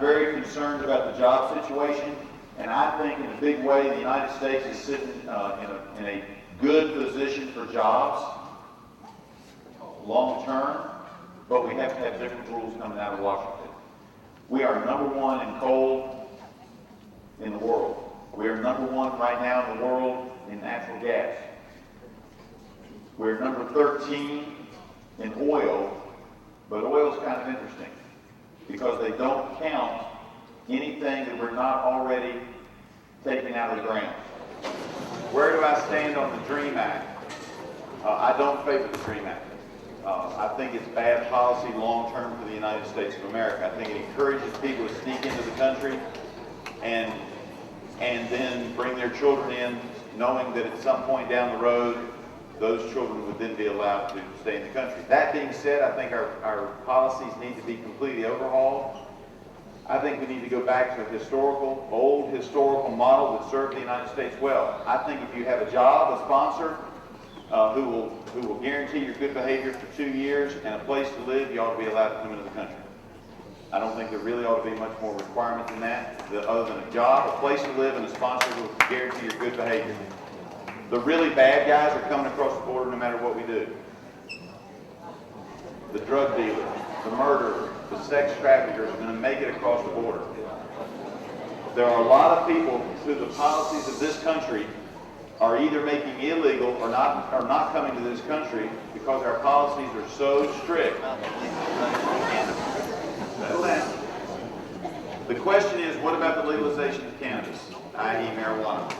Very concerned about the job situation, and I think in a big way the United States is sitting in a good position for jobs long term, but we have to have different rules coming out of Washington. We are #1 in coal in the world. We are #1 right now in the world in natural gas. We're number 13 in oil, but oil is kind of interesting because they don't count anything that we're not already taking out of the ground. Where do I stand on the DREAM Act? I don't favor the DREAM Act. I think it's bad policy long-term for the United States of America. I think it encourages people to sneak into the country and then bring their children in, knowing that at some point down the road, those children would then be allowed to stay in the country. That being said, I think our policies need to be completely overhauled. I think we need to go back to a old historical model that served the United States well. I think if you have a job, a sponsor, who will guarantee your good behavior for 2 years and a place to live, you ought to be allowed to come into the country. I don't think there really ought to be much more requirement than that, other than a job, a place to live, and a sponsor who will guarantee your good behavior. The really bad guys are coming across the border no matter what we do. The drug dealers, the murderers, the sex traffickers are going to make it across the border. There are a lot of people who the policies of this country are either making illegal or not coming to this country because our policies are so strict. The question is, what about the legalization of cannabis, i.e. marijuana?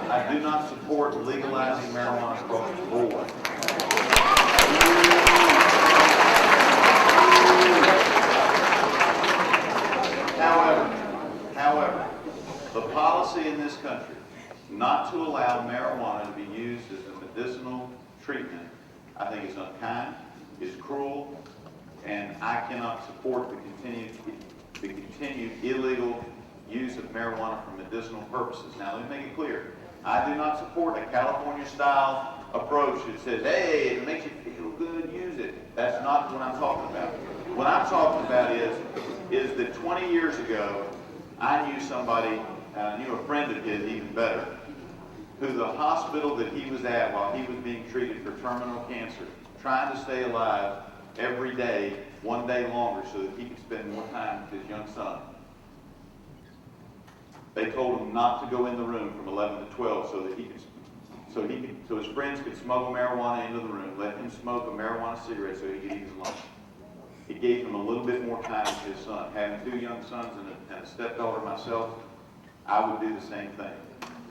I do not support legalizing marijuana across the board. However, the policy in this country not to allow marijuana to be used as a medicinal treatment, I think is unkind, is cruel, and I cannot support the continued illegal use of marijuana for medicinal purposes. Now, let me make it clear. I do not support a California-style approach that says, hey, if it makes you feel good, use it. That's not what I'm talking about. What I'm talking about is that 20 years ago, I knew somebody, I knew a friend of his even better, who the hospital that he was at while he was being treated for terminal cancer, trying to stay alive every day, 1 day longer, so that he could spend more time with his young son. They told him not to go in the room from 11 to 12 so his friends could smuggle marijuana into the room, let him smoke a marijuana cigarette so he could eat his lunch. It gave him a little bit more time with his son. Having 2 young sons and a stepdaughter myself, I would do the same thing.